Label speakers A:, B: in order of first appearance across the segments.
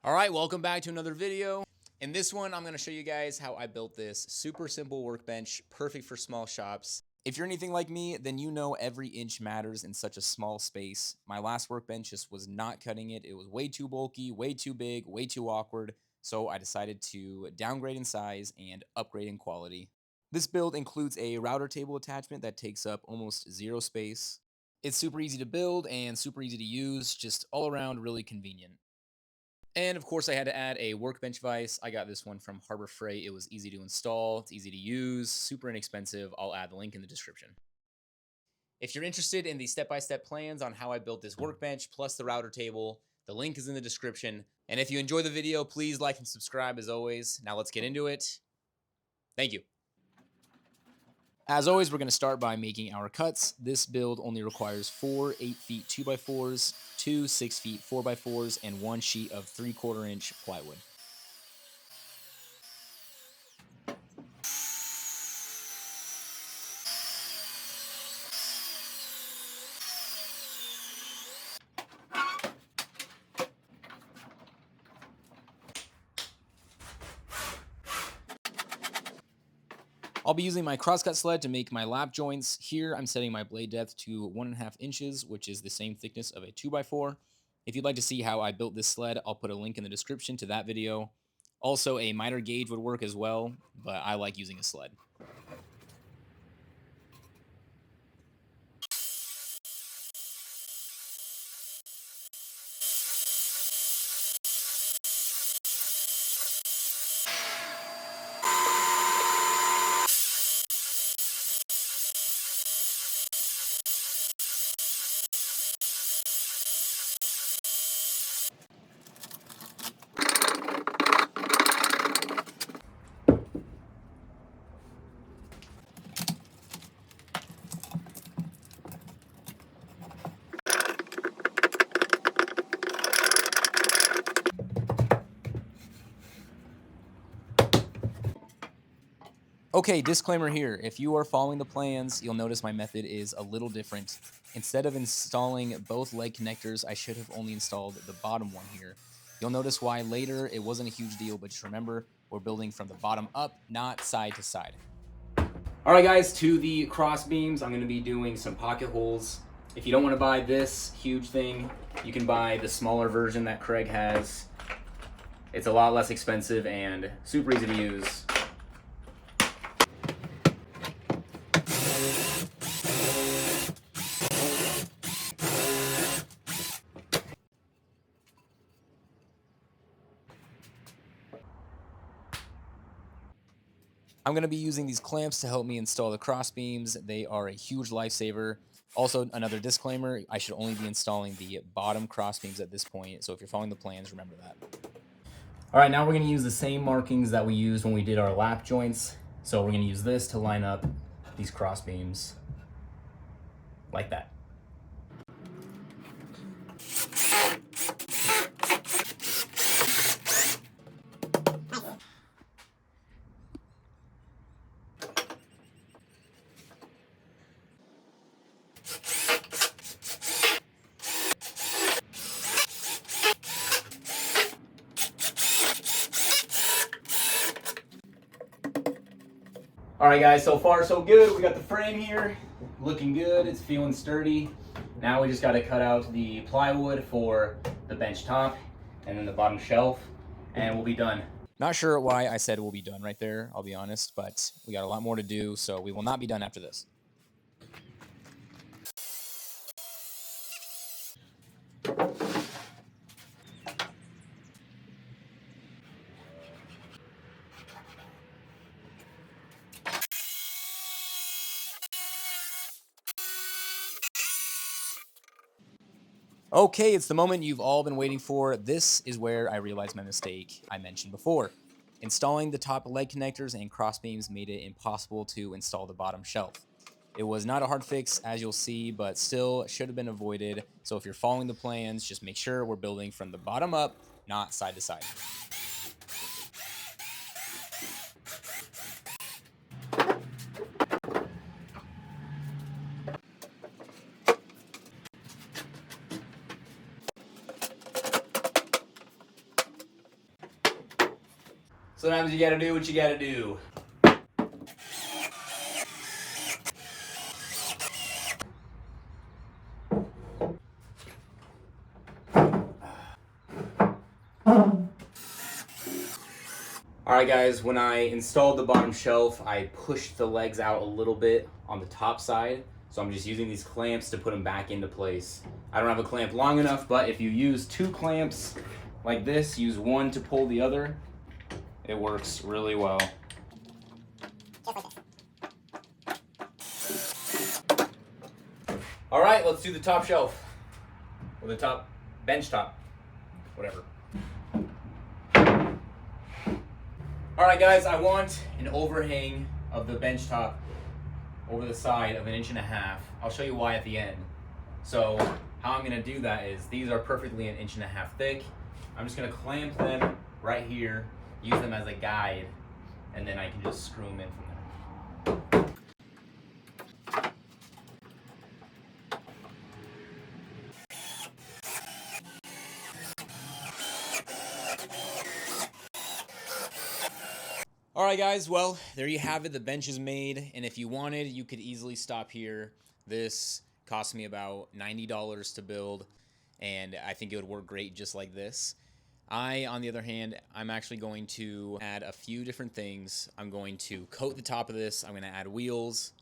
A: All right, welcome back to another video. In this one, I'm going to show you guys how I built this super simple workbench, perfect for small shops. If you're anything like me, then you know every inch matters in such a small space. My last workbench just was not cutting it. It was way too bulky, way too big, way too awkward. So I decided to downgrade in size and upgrade in quality. This build includes a router table attachment that takes up almost zero space. It's super easy to build and super easy to use, just all around really convenient. And of course, I had to add a Workbench Vise. I got this one from Harbor Freight. It was easy to install, it's easy to use, super inexpensive. I'll add the link in the description. If you're interested in the step-by-step plans on how I built this workbench plus the router table, the link is in the description. And if you enjoy the video, please like and subscribe as always. Now let's get into it. Thank you. As always, we're going to start by making our cuts. This build only requires 4 8 feet 2x4s, 2 6 feet 4x4s, and 1 sheet of 3/4 inch plywood. I'll be using my Crosscut sled to make my lap joints. Here, I'm setting my blade depth to 1.5 inches, which is the same thickness of a 2x4. If you'd like to see how I built this sled, I'll put a link in the description to that video. Also, a miter gauge would work as well, but I like using a sled. Okay, disclaimer here. If you are following the plans, you'll notice my method is a little different. Instead of installing both leg connectors, I should have only installed the bottom one here. You'll notice why later. It wasn't a huge deal, but just remember, we're building from the bottom up, not side to side. All right, guys, to the cross beams, I'm going to be doing some pocket holes. If you don't want to buy this huge thing, you can buy the smaller version that Craig has. It's a lot less expensive and super easy to use. I'm going to be using these clamps to help me install the cross beams. They are a huge lifesaver. Also, another disclaimer, I should only be installing the bottom cross beams at this point. So if you're following the plans, remember that. All right, now we're going to use the same markings that we used when we did our lap joints. So we're going to use this to line up these cross beams like that. All right, guys, so far so good. We got the frame here, looking good. It's feeling sturdy. Now we just got to cut out the plywood for the bench top and then the bottom shelf, and we'll be done. Not sure why I said we'll be done right there, I'll be honest, but we got a lot more to do, so we will not be done after this. Okay, it's the moment you've all been waiting for. This is where I realized my mistake I mentioned before. Installing the top leg connectors and cross beams made it impossible to install the bottom shelf. It was not a hard fix, as you'll see, but still should have been avoided. So if you're following the plans, just make sure we're building from the bottom up, not side to side. Sometimes you gotta do what you gotta do. Alright guys, when I installed the bottom shelf, I pushed the legs out a little bit on the top side. So I'm just using these clamps to put them back into place. I don't have a clamp long enough, but if you use 2 clamps like this, use one to pull the other, it works really well. Alright, let's do the top shelf. Or the top bench top. Whatever. Alright guys, I want an overhang of the bench top over the side of 1.5 inches. I'll show you why at the end. So how I'm going to do that is, these are perfectly 1.5 inches thick. I'm just going to clamp them right here, use them as a guide, and then I can just screw them in from there. Alright guys, well, there you have it. The bench is made, and if you wanted, you could easily stop here. This cost me about $90 to build, and I think it would work great just like this. On the other hand, I'm actually going to add a few different things. I'm going to coat the top of this, I'm going to add wheels,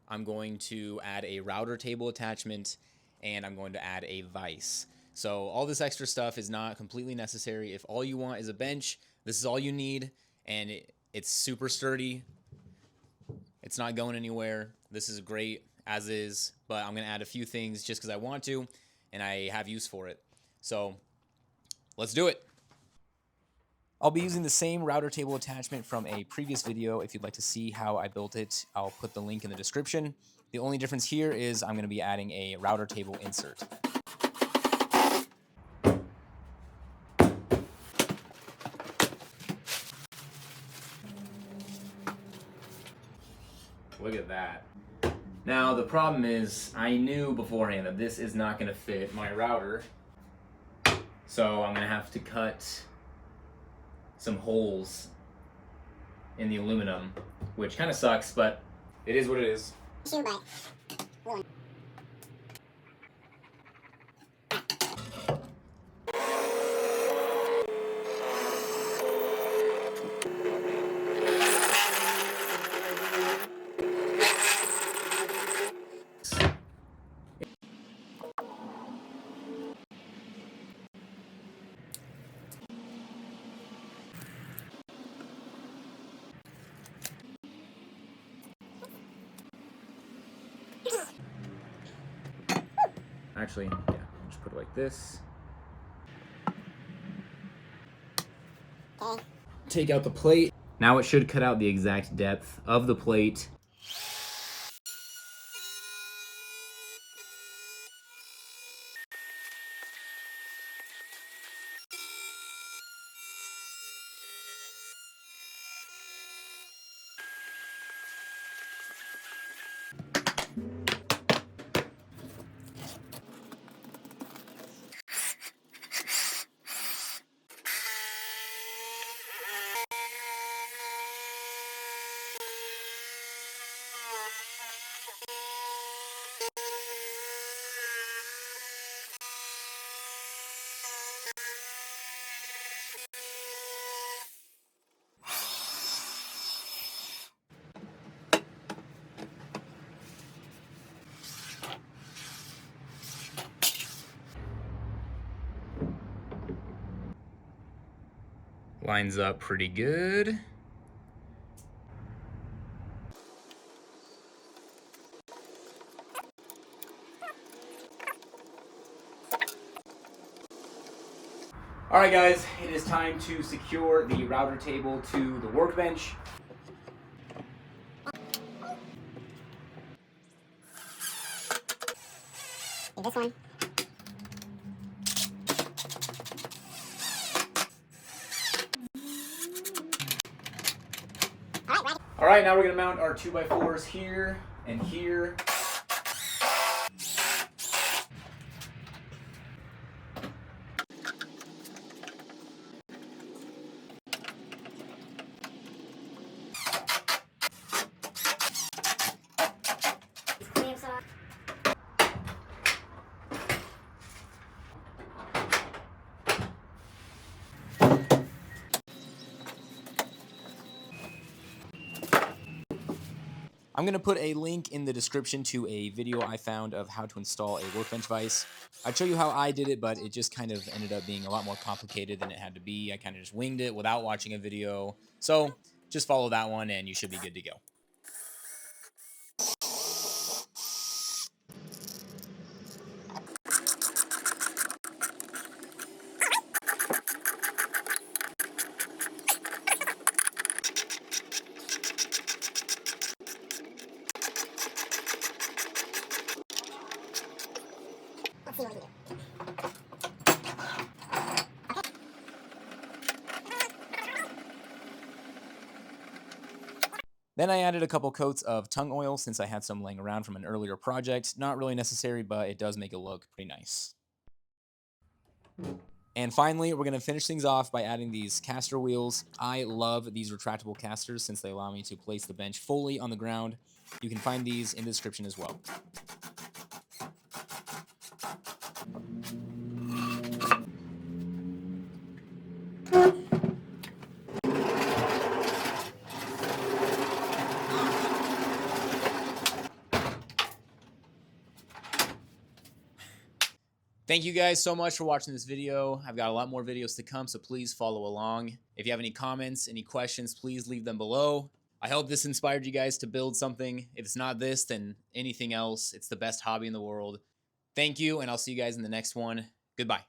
A: I'm going to add a router table attachment, and I'm going to add a vise. So all this extra stuff is not completely necessary. If all you want is a bench, this is all you need, and it's super sturdy. It's not going anywhere. This is great as is, but I'm going to add a few things just because I want to, and I have use for it. So let's do it. I'll be using the same router table attachment from a previous video. If you'd like to see how I built it, I'll put the link in the description. The only difference here is I'm going to be adding a router table insert. Look at that. Now the problem is, I knew beforehand that this is not going to fit my router, so I'm going to have to cut some holes in the aluminum, which kind of sucks, but it is what it is. Actually, yeah, I'll just put it like this. Take out the plate. Now it should cut out the exact depth of the plate. Lines up pretty good. Alright guys, it is time to secure the router table to the workbench. This one. Alright, now we're going to mount our 2x4s here and here. I'm going to put a link in the description to a video I found of how to install a Workbench Vise. I'd show you how I did it, but it just kind of ended up being a lot more complicated than it had to be. I kind of just winged it without watching a video. So just follow that one and you should be good to go. Then I added a couple coats of tung oil since I had some laying around from an earlier project. Not really necessary, but it does make it look pretty nice. And finally, we're going to finish things off by adding these caster wheels. I love these retractable casters since they allow me to place the bench fully on the ground. You can find these in the description as well. Thank you guys so much for watching this video. I've got a lot more videos to come, so please follow along. If you have any comments, any questions, please leave them below. I hope this inspired you guys to build something. If it's not this, then anything else. It's the best hobby in the world. Thank you, and I'll see you guys in the next one. Goodbye.